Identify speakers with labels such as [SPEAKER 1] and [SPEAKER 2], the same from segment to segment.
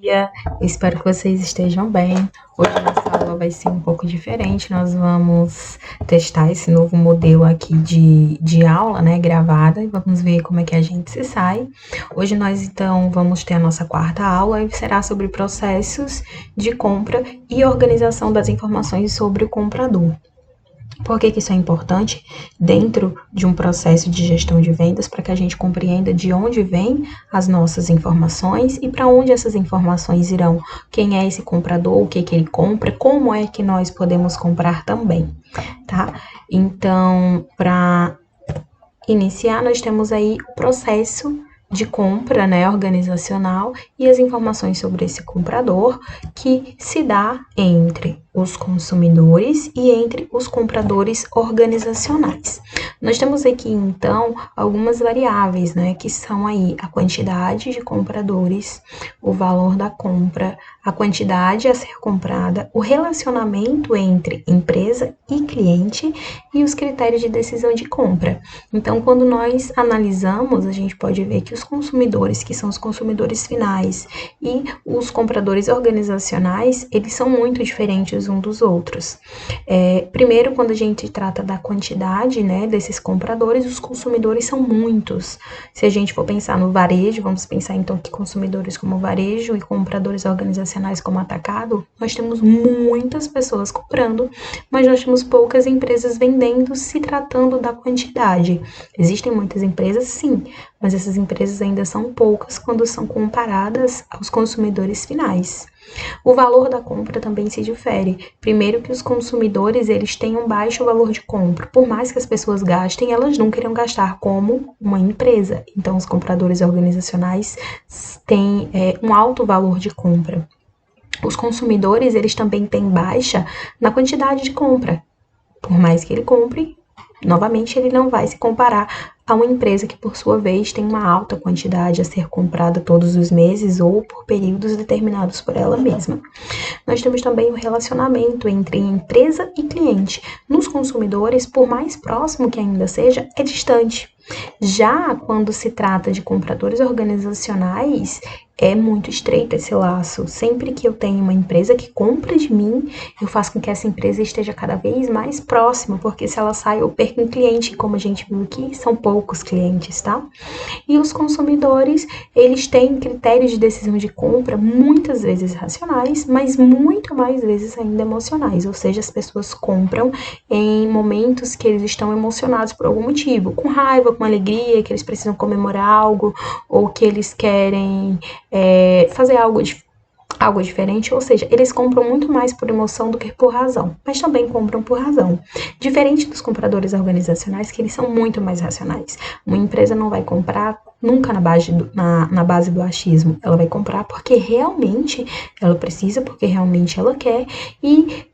[SPEAKER 1] dia, espero que vocês estejam bem. Hoje a nossa aula vai ser um pouco diferente, nós vamos testar esse novo modelo aqui de aula, né, gravada, e vamos ver como é que a gente se sai. Hoje nós, então, vamos ter a nossa quarta aula e será sobre processos de compra e organização das informações sobre o comprador. Por que isso é importante dentro de um processo de gestão de vendas? Para que a gente compreenda de onde vêm as nossas informações e para onde essas informações irão. Quem é esse comprador, o que ele compra, como é que nós podemos comprar também, tá? Então, para iniciar, nós temos aí o processo de compra, né, organizacional e as informações sobre esse comprador que se dá entre os consumidores e entre os compradores organizacionais. Nós temos aqui, então, algumas variáveis, né, que são aí a quantidade de compradores, o valor da compra, a quantidade a ser comprada, o relacionamento entre empresa e cliente e os critérios de decisão de compra. Então, quando nós analisamos, a gente pode ver que os consumidores, que são os consumidores finais, e os compradores organizacionais, eles são muito diferentes uns dos outros. Primeiro, quando a gente trata da quantidade, né, desses compradores, os consumidores são muitos. Se a gente for pensar no varejo, vamos pensar então que consumidores como varejo e compradores organizacionais como atacado, nós temos muitas pessoas comprando, mas nós temos poucas empresas vendendo, se tratando da quantidade. Existem muitas empresas, sim, mas essas empresas ainda são poucas quando são comparadas aos consumidores finais. O valor da compra também se difere. Primeiro que os consumidores, eles têm um baixo valor de compra. Por mais que as pessoas gastem, elas não querem gastar como uma empresa. Então, os compradores organizacionais têm um alto valor de compra. Os consumidores, eles também têm baixa na quantidade de compra. Por mais que ele compre, novamente, ele não vai se comparar a uma empresa que, por sua vez, tem uma alta quantidade a ser comprada todos os meses ou por períodos determinados por ela mesma. Nós temos também o relacionamento entre empresa e cliente. Nos consumidores, por mais próximo que ainda seja, é distante. Já quando se trata de compradores organizacionais, é muito estreito esse laço. Sempre que eu tenho uma empresa que compra de mim, eu faço com que essa empresa esteja cada vez mais próxima, porque se ela sai, eu perco um cliente, como a gente viu aqui, são poucos clientes, tá? E os consumidores, eles têm critérios de decisão de compra muitas vezes racionais, mas muito mais vezes ainda emocionais, ou seja, as pessoas compram em momentos que eles estão emocionados por algum motivo, com raiva, com alegria, que eles precisam comemorar algo, ou que eles querem fazer algo diferente, ou seja, eles compram muito mais por emoção do que por razão, mas também compram por razão. Diferente dos compradores organizacionais, que eles são muito mais racionais. Uma empresa não vai comprar nunca na base do achismo, ela vai comprar porque realmente ela precisa, porque realmente ela quer e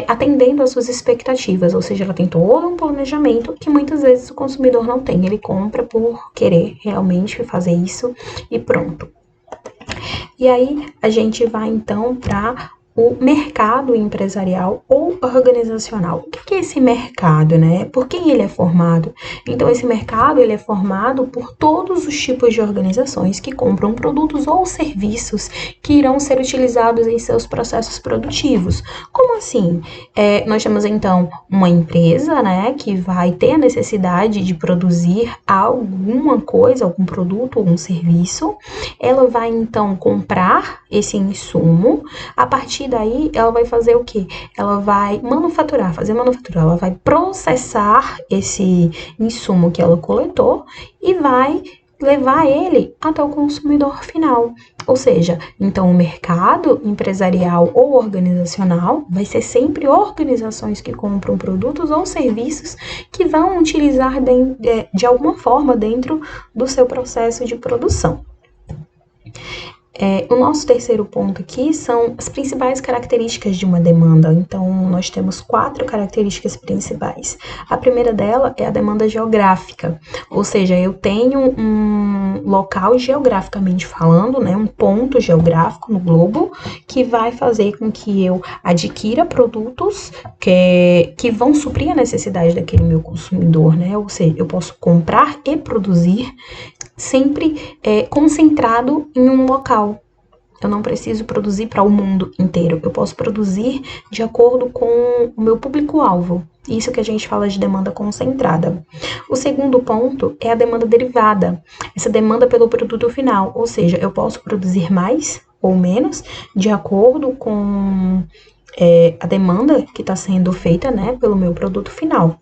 [SPEAKER 1] atendendo às suas expectativas, ou seja, ela tem todo um planejamento que muitas vezes o consumidor não tem, ele compra por querer realmente fazer isso e pronto. E aí a gente vai então para o mercado empresarial ou organizacional. O que é esse mercado, né? Por quem ele é formado? Então, esse mercado ele é formado por todos os tipos de organizações que compram produtos ou serviços que irão ser utilizados em seus processos produtivos. Como assim? Nós temos, então, uma empresa, né, que vai ter a necessidade de produzir alguma coisa, algum produto ou um serviço. Ela vai, então, comprar esse insumo. A partir daí, ela vai fazer o quê? Ela vai fazer manufatura, ela vai processar esse insumo que ela coletou e vai levar ele até o consumidor final. Ou seja, então o mercado empresarial ou organizacional vai ser sempre organizações que compram produtos ou serviços que vão utilizar de alguma forma dentro do seu processo de produção. O nosso terceiro ponto aqui são as principais características de uma demanda. Então, nós temos 4 características principais. A primeira dela é a demanda geográfica, ou seja, eu tenho um local geograficamente falando, né, um ponto geográfico no globo que vai fazer com que eu adquira produtos que vão suprir a necessidade daquele meu consumidor, né? Ou seja, eu posso comprar e produzir sempre concentrado em um local. eu não preciso produzir para o mundo inteiro. Eu posso produzir de acordo com o meu público-alvo. Isso que a gente fala de demanda concentrada. O segundo ponto é a demanda derivada. Essa demanda pelo produto final. Ou seja, eu posso produzir mais ou menos de acordo com a demanda que está sendo feita, né, pelo meu produto final.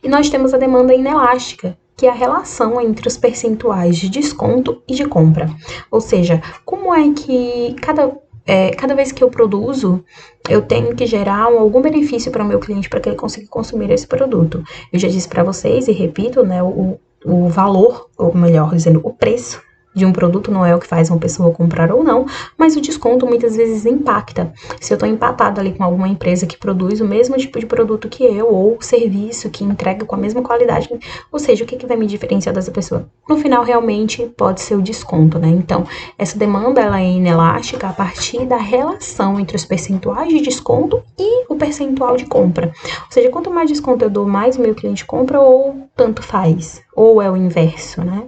[SPEAKER 1] E nós temos a demanda inelástica, que é a relação entre os percentuais de desconto e de compra. Ou seja, como é que cada vez que eu produzo, eu tenho que gerar algum benefício para o meu cliente para que ele consiga consumir esse produto. Eu já disse para vocês e repito, né, o valor, ou melhor dizendo, o preço de um produto não é o que faz uma pessoa comprar ou não, mas o desconto muitas vezes impacta. Se eu estou empatada ali com alguma empresa que produz o mesmo tipo de produto que eu, ou serviço que entrega com a mesma qualidade, ou seja, o que vai me diferenciar dessa pessoa? No final, realmente, pode ser o desconto, né? Então, essa demanda, ela é inelástica a partir da relação entre os percentuais de desconto e o percentual de compra. Ou seja, quanto mais desconto eu dou, mais o meu cliente compra, ou tanto faz, ou é o inverso, né?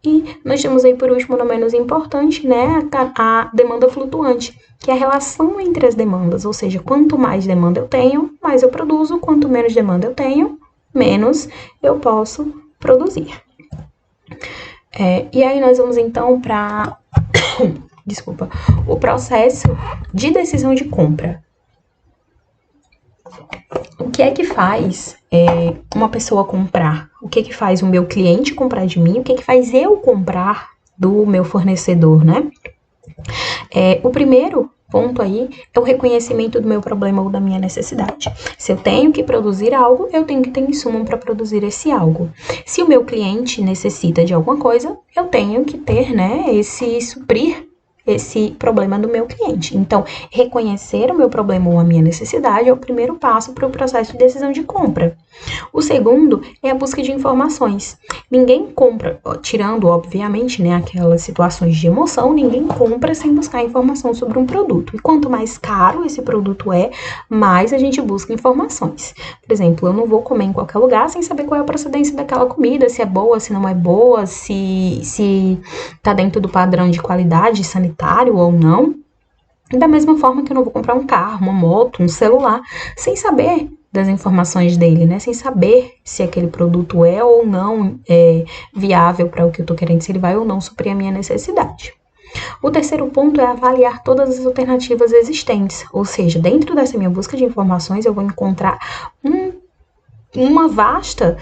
[SPEAKER 1] E nós temos aí, por último, não menos importante, né, a demanda flutuante, que é a relação entre as demandas, ou seja, quanto mais demanda eu tenho, mais eu produzo, quanto menos demanda eu tenho, menos eu posso produzir. E aí nós vamos então para, desculpa, o processo de decisão de compra. O que é que faz uma pessoa comprar? O que é que faz o meu cliente comprar de mim? O que é que faz eu comprar do meu fornecedor, né? O primeiro ponto aí é o reconhecimento do meu problema ou da minha necessidade. Se eu tenho que produzir algo, eu tenho que ter insumo para produzir esse algo. Se o meu cliente necessita de alguma coisa, eu tenho que ter, né, suprir esse problema do meu cliente. Então, reconhecer o meu problema ou a minha necessidade é o primeiro passo para o processo de decisão de compra. O segundo é a busca de informações. Ninguém compra, tirando, obviamente, né, aquelas situações de emoção, ninguém compra sem buscar informação sobre um produto. E quanto mais caro esse produto é, mais a gente busca informações. Por exemplo, eu não vou comer em qualquer lugar sem saber qual é a procedência daquela comida, se é boa, se não é boa, se tá dentro do padrão de qualidade sanitário ou não. Da mesma forma que eu não vou comprar um carro, uma moto, um celular, sem saber das informações dele, né? Sem saber se aquele produto é ou não viável para o que eu tô querendo, se ele vai ou não suprir a minha necessidade. O terceiro ponto é avaliar todas as alternativas existentes, ou seja, dentro dessa minha busca de informações eu vou encontrar uma vasta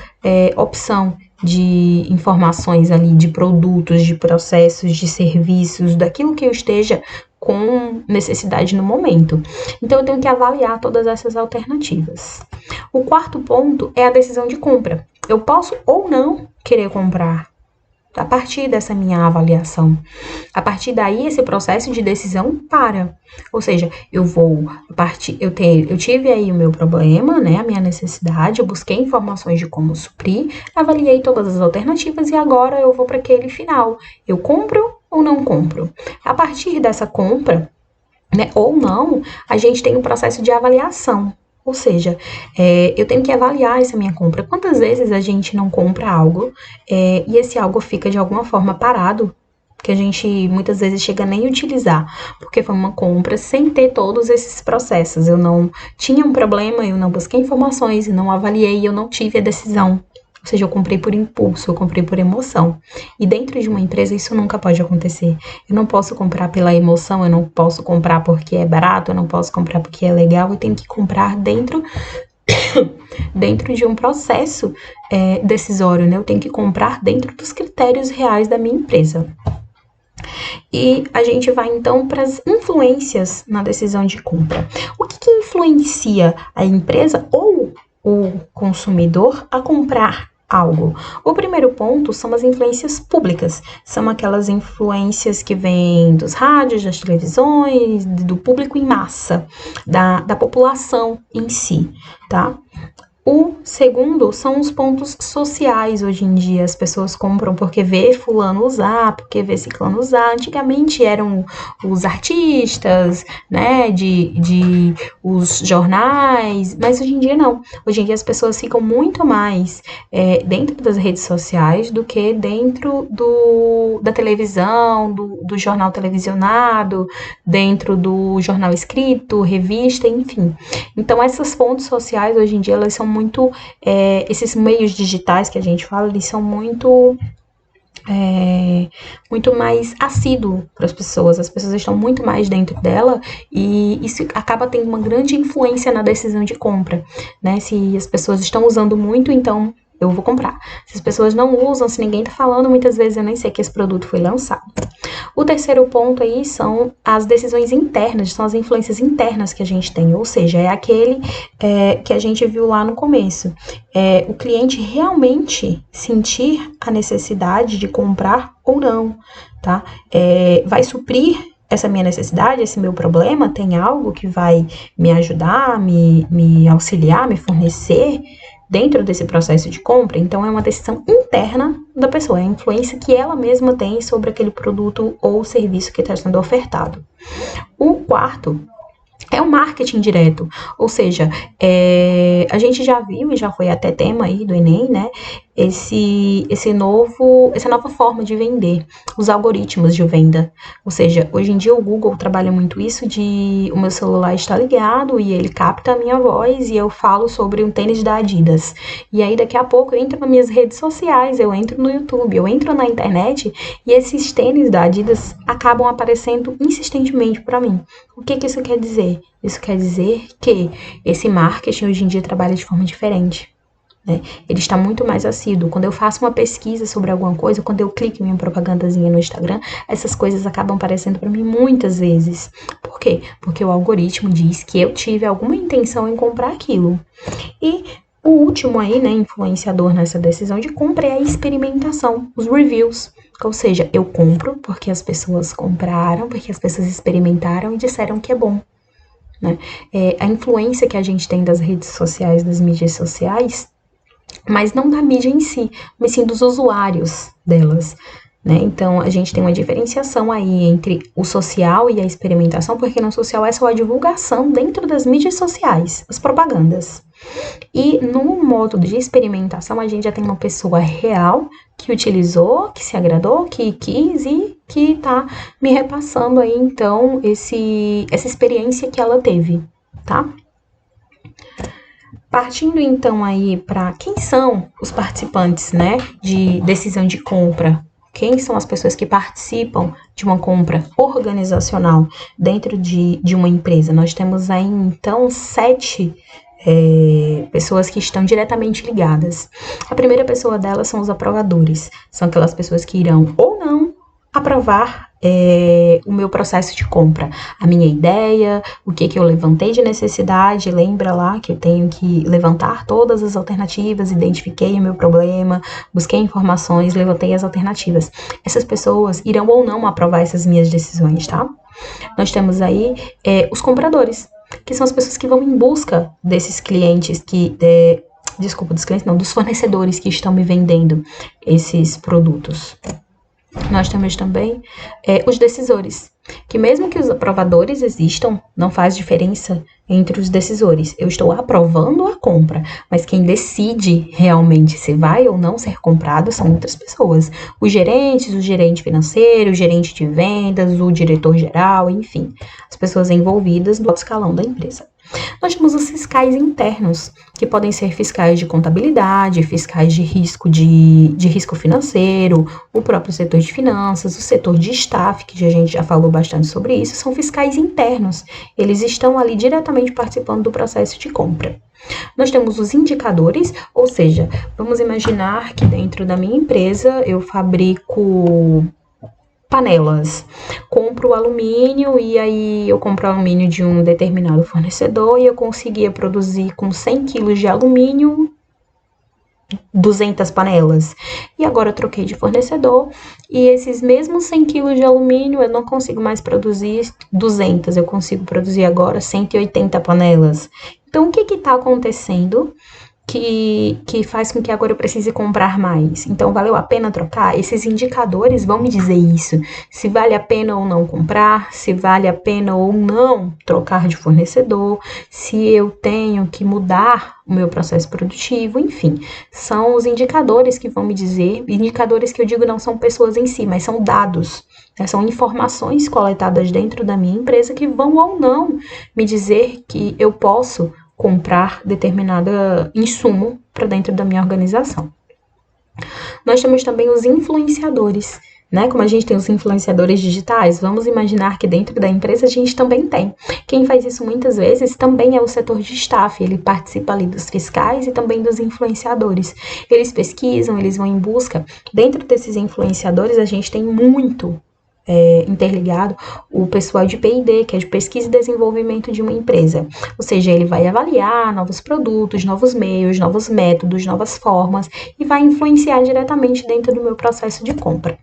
[SPEAKER 1] opção de informações ali, de produtos, de processos, de serviços, daquilo que eu esteja com necessidade no momento. Então, eu tenho que avaliar todas essas alternativas. O quarto ponto é a decisão de compra. Eu posso ou não querer comprar a partir dessa minha avaliação. A partir daí, esse processo de decisão para. Ou seja, eu tive aí o meu problema, né, a minha necessidade, eu busquei informações de como suprir, avaliei todas as alternativas e agora eu vou para aquele final. Eu compro ou não compro? A partir dessa compra, né, ou não, a gente tem um processo de avaliação. Ou seja, eu tenho que avaliar essa minha compra. Quantas vezes a gente não compra algo e esse algo fica de alguma forma parado, que a gente muitas vezes chega nem a utilizar, porque foi uma compra sem ter todos esses processos. Eu não tinha um problema, eu não busquei informações, eu não avaliei, eu não tive a decisão. Ou seja, eu comprei por impulso, eu comprei por emoção. E dentro de uma empresa isso nunca pode acontecer. Eu não posso comprar pela emoção, eu não posso comprar porque é barato, eu não posso comprar porque é legal, eu tenho que comprar dentro de um processo decisório, né? Eu tenho que comprar dentro dos critérios reais da minha empresa. E a gente vai então para as influências na decisão de compra. O que influencia a empresa ou o consumidor a comprar algo? O primeiro ponto são as influências públicas, são aquelas influências que vêm dos rádios, das televisões, do público em massa, da população em si, tá? O segundo são os pontos sociais. Hoje em dia as pessoas compram porque vê fulano usar, porque vê ciclano usar. Antigamente eram os artistas, né, de os jornais, mas hoje em dia não. Hoje em dia as pessoas ficam muito mais dentro das redes sociais do que dentro da televisão, do jornal televisionado, dentro do jornal escrito, revista, enfim. Então essas fontes sociais hoje em dia elas são muito, esses meios digitais que a gente fala, eles são muito muito mais assíduo para as pessoas estão muito mais dentro dela e isso acaba tendo uma grande influência na decisão de compra, né? Se as pessoas estão usando muito, então eu vou comprar. Se as pessoas não usam, se ninguém tá falando, muitas vezes eu nem sei que esse produto foi lançado. O terceiro ponto aí são as decisões internas, são as influências internas que a gente tem, ou seja, é aquele que a gente viu lá no começo. O cliente realmente sentir a necessidade de comprar ou não, tá? Vai suprir essa minha necessidade, esse meu problema, tem algo que vai me ajudar, me auxiliar, me fornecer dentro desse processo de compra. Então é uma decisão interna da pessoa, é a influência que ela mesma tem sobre aquele produto ou serviço que está sendo ofertado. O quarto é o marketing direto, ou seja, a gente já viu e já foi até tema aí do Enem, né? Essa nova forma de vender, os algoritmos de venda. Ou seja, hoje em dia o Google trabalha muito isso de o meu celular está ligado e ele capta a minha voz e eu falo sobre um tênis da Adidas. E aí daqui a pouco eu entro nas minhas redes sociais, eu entro no YouTube, eu entro na internet e esses tênis da Adidas acabam aparecendo insistentemente para mim. O que isso quer dizer? Isso quer dizer que esse marketing hoje em dia trabalha de forma diferente. Né? Ele está muito mais assíduo. Quando eu faço uma pesquisa sobre alguma coisa, quando eu clico em uma propagandazinha no Instagram, essas coisas acabam aparecendo para mim muitas vezes. Por quê? Porque o algoritmo diz que eu tive alguma intenção em comprar aquilo. E o último aí, né, influenciador nessa decisão de compra é a experimentação, os reviews. Ou seja, eu compro porque as pessoas compraram, porque as pessoas experimentaram e disseram que é bom. Né? A influência que a gente tem das redes sociais, das mídias sociais, mas não da mídia em si, mas sim dos usuários delas, né? Então, a gente tem uma diferenciação aí entre o social e a experimentação, porque no social é só a divulgação dentro das mídias sociais, as propagandas. E no modo de experimentação, a gente já tem uma pessoa real que utilizou, que se agradou, que quis e que tá me repassando aí, então, essa experiência que ela teve, tá? Partindo então aí para quem são os participantes, né, de decisão de compra, quem são as pessoas que participam de uma compra organizacional dentro de uma empresa. Nós temos aí então 7 pessoas que estão diretamente ligadas. A primeira pessoa delas são os aprovadores, são aquelas pessoas que irão ou não aprovar o meu processo de compra, a minha ideia, o que eu levantei de necessidade. Lembra lá que eu tenho que levantar todas as alternativas, identifiquei o meu problema, busquei informações, levantei as alternativas. Essas pessoas irão ou não aprovar essas minhas decisões, tá? Nós temos aí os compradores, que são as pessoas que vão em busca desses clientes dos fornecedores que estão me vendendo esses produtos. Nós temos também os decisores, que mesmo que os aprovadores existam, não faz diferença entre os decisores. Eu estou aprovando a compra, mas quem decide realmente se vai ou não ser comprado são outras pessoas. Os gerentes, o gerente financeiro, o gerente de vendas, o diretor geral, enfim, as pessoas envolvidas no escalão da empresa. Nós temos os fiscais internos, que podem ser fiscais de contabilidade, fiscais de risco financeiro, o próprio setor de finanças, o setor de staff, que a gente já falou bastante sobre isso, são fiscais internos. Eles estão ali diretamente participando do processo de compra. Nós temos os indicadores, ou seja, vamos imaginar que dentro da minha empresa eu fabrico panelas, compro alumínio e aí eu compro alumínio de um determinado fornecedor e eu conseguia produzir com 100 kg de alumínio 200 panelas. E agora eu troquei de fornecedor e esses mesmos 100 kg de alumínio eu não consigo mais produzir 200, eu consigo produzir agora 180 panelas. Então, o que está acontecendo que faz com que agora eu precise comprar mais. Então, valeu a pena trocar? Esses indicadores vão me dizer isso. Se vale a pena ou não comprar, se vale a pena ou não trocar de fornecedor, se eu tenho que mudar o meu processo produtivo, enfim. São os indicadores que vão me dizer, indicadores que eu digo não são pessoas em si, mas são dados. São informações coletadas dentro da minha empresa que vão ou não me dizer que eu posso comprar determinado insumo para dentro da minha organização. Nós temos também os influenciadores, né? Como a gente tem os influenciadores digitais, vamos imaginar que dentro da empresa a gente também tem. Quem faz isso muitas vezes também é o setor de staff, ele participa ali dos fiscais e também dos influenciadores. Eles pesquisam, eles vão em busca. Dentro desses influenciadores a gente tem muito interligado o pessoal de P&D, que é de pesquisa e desenvolvimento de uma empresa. Ou seja, ele vai avaliar novos produtos, novos meios, novos métodos, novas formas e vai influenciar diretamente dentro do meu processo de compra.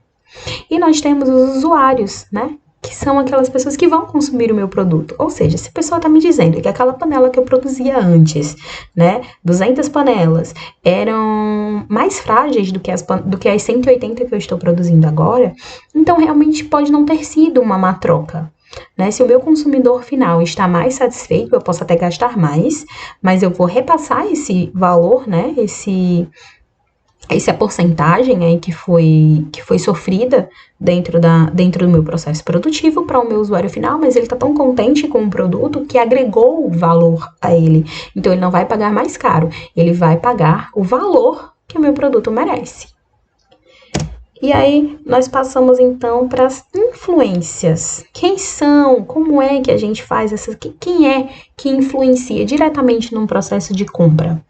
[SPEAKER 1] E nós temos os usuários, né? Que são aquelas pessoas que vão consumir o meu produto. Ou seja, se a pessoa está me dizendo que aquela panela que eu produzia antes, né, 200 panelas, eram mais frágeis do que as 180 que eu estou produzindo agora, então realmente pode não ter sido uma má troca. Né? Se o meu consumidor final está mais satisfeito, eu posso até gastar mais, mas eu vou repassar esse valor, né, essa porcentagem aí que foi sofrida dentro do meu processo produtivo para o meu usuário final, mas ele está tão contente com o produto que agregou valor a ele. Então, ele não vai pagar mais caro, ele vai pagar o valor que o meu produto merece. E aí, nós passamos, então, para as influências. Quem são? Como é que a gente faz essas? Quem é que influencia diretamente num processo de compra?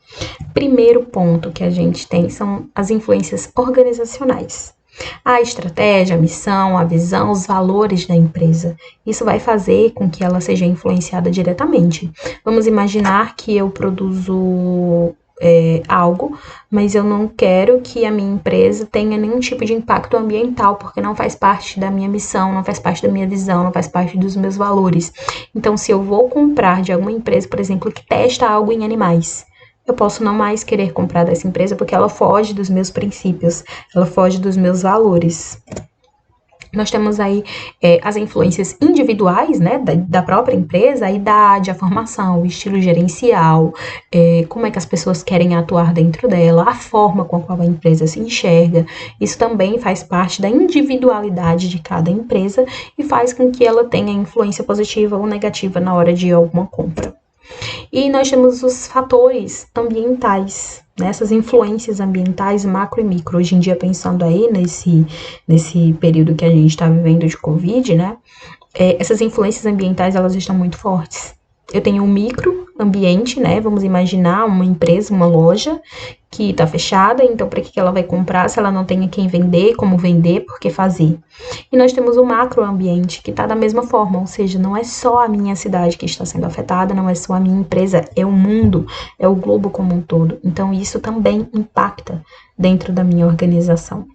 [SPEAKER 1] Primeiro ponto que a gente tem são as influências organizacionais. A estratégia, a missão, a visão, os valores da empresa. Isso vai fazer com que ela seja influenciada diretamente. Vamos imaginar que eu produzo algo, mas eu não quero que a minha empresa tenha nenhum tipo de impacto ambiental, porque não faz parte da minha missão, não faz parte da minha visão, não faz parte dos meus valores. Então, se eu vou comprar de alguma empresa, por exemplo, que testa algo em animais, eu posso não mais querer comprar dessa empresa porque ela foge dos meus princípios, ela foge dos meus valores. Nós temos aí as influências individuais, né, da própria empresa, a idade, a formação, o estilo gerencial, como é que as pessoas querem atuar dentro dela, a forma com a qual a empresa se enxerga. Isso também faz parte da individualidade de cada empresa e faz com que ela tenha influência positiva ou negativa na hora de alguma compra. E nós temos os fatores ambientais, né? Essas influências ambientais macro e micro. Hoje em dia, pensando aí nesse período que a gente está vivendo de Covid, né? Essas influências ambientais, elas estão muito fortes. Eu tenho um microambiente, né? Vamos imaginar uma empresa, uma loja que está fechada, então para que ela vai comprar se ela não tem a quem vender, como vender, por que fazer? E nós temos o macroambiente, que está da mesma forma, ou seja, não é só a minha cidade que está sendo afetada, não é só a minha empresa, é o mundo, é o globo como um todo. Então isso também impacta dentro da minha organização.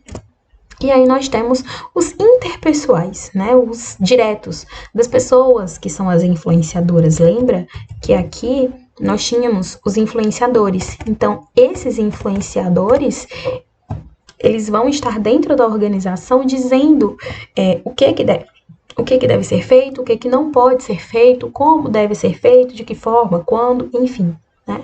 [SPEAKER 1] E aí nós temos os interpessoais, né, os diretos, das pessoas que são as influenciadoras. Lembra que aqui nós tínhamos os influenciadores. Então, esses influenciadores, eles vão estar dentro da organização dizendo o que deve ser feito, o que não pode ser feito, como deve ser feito, de que forma, quando, enfim, né?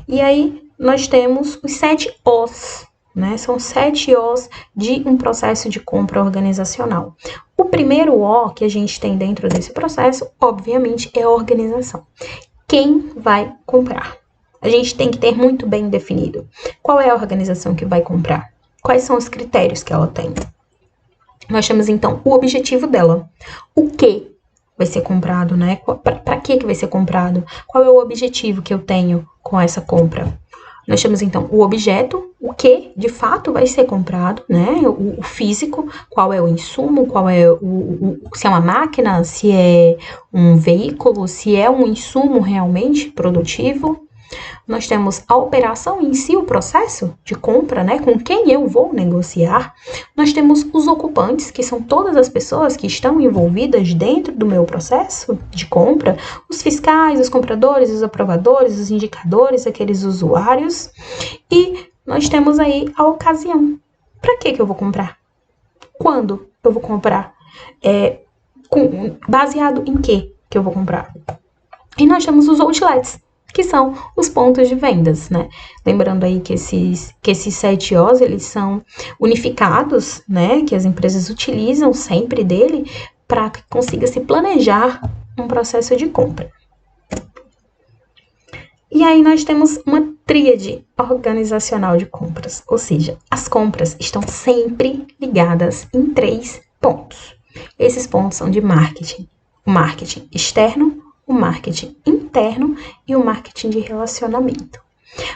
[SPEAKER 1] E aí nós temos os 7 Os, né? São 7 Os de um processo de compra organizacional. O primeiro O que a gente tem dentro desse processo, obviamente, é a organização. Quem vai comprar? A gente tem que ter muito bem definido qual é a organização que vai comprar, quais são os critérios que ela tem. Nós temos, então, o objetivo dela. O que vai ser comprado, né? Para que vai ser comprado? Qual é o objetivo que eu tenho com essa compra? Nós temos, então, o objeto, o que de fato vai ser comprado, né? O físico, qual é o insumo, qual é se é uma máquina, se é um veículo, se é um insumo realmente produtivo. nós temos a operação em si, o processo de compra, né, com quem eu vou negociar. Nós temos os ocupantes, que são todas as pessoas que estão envolvidas dentro do meu processo de compra, os fiscais, os compradores, os aprovadores, os indicadores, aqueles usuários. E nós temos aí a ocasião. Para que eu vou comprar? Quando eu vou comprar? Baseado em que eu vou comprar? E nós temos os outlets, que são os pontos de vendas, né? Lembrando aí que esses 7 Os, eles são unificados, né? Que as empresas utilizam sempre dele para que consiga se planejar um processo de compra. E aí nós temos uma tríade organizacional de compras, ou seja, as compras estão sempre ligadas em 3 pontos. Esses pontos são de marketing: o marketing externo, o marketing interno e o marketing de relacionamento.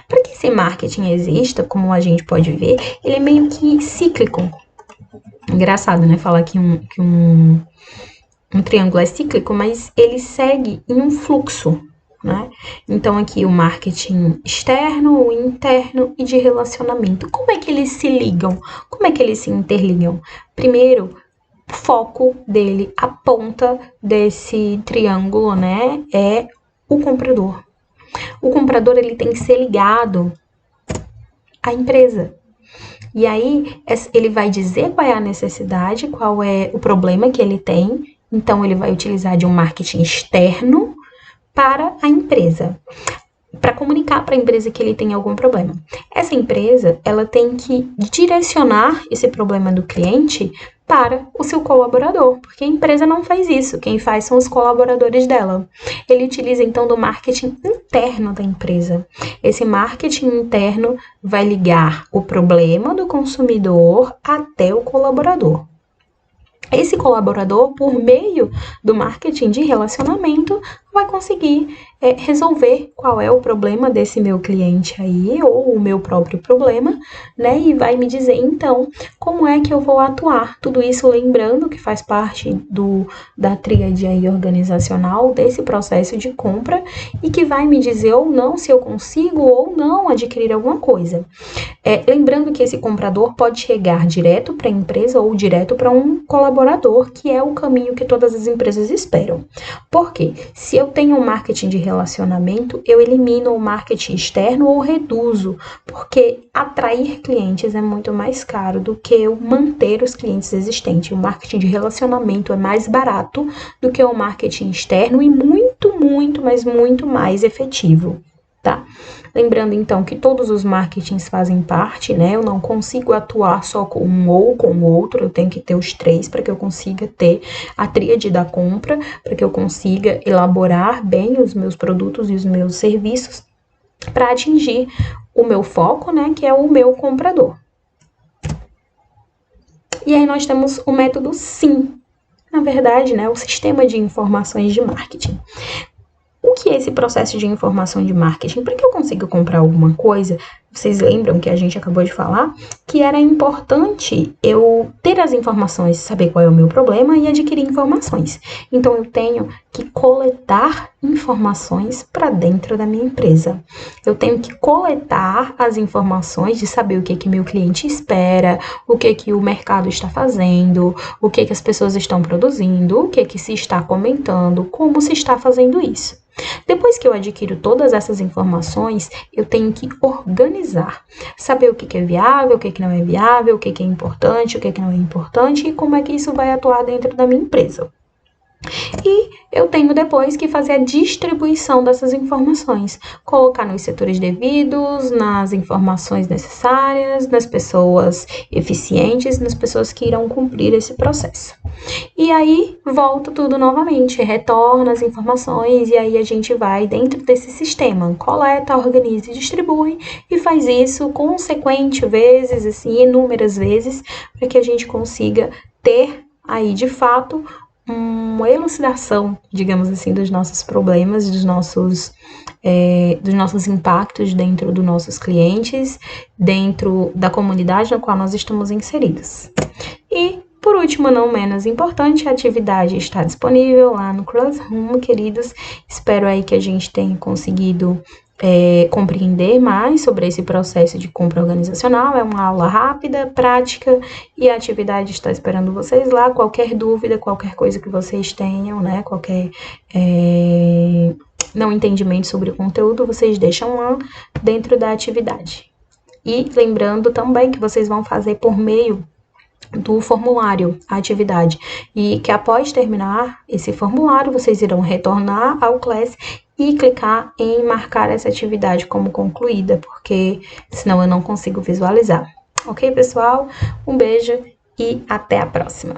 [SPEAKER 1] Para que esse marketing exista, como a gente pode ver, ele é meio que cíclico. Engraçado, né? Falar que um triângulo é cíclico, mas ele segue em um fluxo, né? Então, aqui o marketing externo, o interno e de relacionamento. Como é que eles se ligam? Como é que eles se interligam? Primeiro, o foco dele, a ponta desse triângulo, né, é o comprador. O comprador, ele tem que ser ligado à empresa. E aí, ele vai dizer qual é a necessidade, qual é o problema que ele tem. Então, ele vai utilizar de um marketing externo para a empresa, para comunicar para a empresa que ele tem algum problema. Essa empresa, ela tem que direcionar esse problema do cliente para o seu colaborador, porque a empresa não faz isso, quem faz são os colaboradores dela. Ele utiliza então do marketing interno da empresa. Esse marketing interno vai ligar o problema do consumidor até o colaborador. Esse colaborador, por meio do marketing de relacionamento, vai conseguir resolver qual é o problema desse meu cliente aí, ou o meu próprio problema, né? E vai me dizer, então, como é que eu vou atuar. Tudo isso lembrando que faz parte da tríade aí organizacional desse processo de compra e que vai me dizer ou não se eu consigo ou não adquirir alguma coisa. Lembrando que esse comprador pode chegar direto para a empresa ou direto para um colaborador, que é o caminho que todas as empresas esperam. Por quê? Se eu tenho um marketing de relacionamento, eu elimino o marketing externo ou reduzo, porque atrair clientes é muito mais caro do que eu manter os clientes existentes. O marketing de relacionamento é mais barato do que o marketing externo e muito, muito, mas muito mais efetivo, tá? Lembrando, então, que todos os marketings fazem parte, né? Eu não consigo atuar só com um ou com o outro, eu tenho que ter os 3 para que eu consiga ter a tríade da compra, para que eu consiga elaborar bem os meus produtos e os meus serviços para atingir o meu foco, né? Que é o meu comprador. E aí nós temos o método SIM, na verdade, né? O Sistema de Informações de Marketing. O que é esse processo de informação de marketing? Para que eu consiga comprar alguma coisa, vocês lembram que a gente acabou de falar que era importante eu ter as informações, saber qual é o meu problema e adquirir informações. Então, eu tenho que coletar informações para dentro da minha empresa. Eu tenho que coletar as informações de saber o que meu cliente espera, o que o mercado está fazendo, o que as pessoas estão produzindo, o que se está comentando, como se está fazendo isso. Depois que eu adquiro todas essas informações, eu tenho que organizar, saber o que é viável, o que não é viável, o que é importante, o que não é importante e como é que isso vai atuar dentro da minha empresa. E eu tenho depois que fazer a distribuição dessas informações, colocar nos setores devidos, nas informações necessárias, nas pessoas eficientes, nas pessoas que irão cumprir esse processo. E aí volta tudo novamente, retorna as informações e aí a gente vai dentro desse sistema, coleta, organiza e distribui e faz isso consequente vezes, assim, inúmeras vezes, para que a gente consiga ter aí de fato uma elucidação, digamos assim, dos nossos problemas, dos nossos impactos dentro dos nossos clientes, dentro da comunidade na qual nós estamos inseridos. E, por último, não menos importante, a atividade está disponível lá no Classroom, queridos. Espero aí que a gente tenha conseguido compreender mais sobre esse processo de compra organizacional. É uma aula rápida, prática, e a atividade está esperando vocês lá. Qualquer dúvida, qualquer coisa que vocês tenham, né, qualquer não entendimento sobre o conteúdo, vocês deixam lá dentro da atividade. E lembrando também que vocês vão fazer por meio do formulário, a atividade, e que após terminar esse formulário, vocês irão retornar ao Class e clicar em marcar essa atividade como concluída, porque senão eu não consigo visualizar. Ok, pessoal? Um beijo e até a próxima!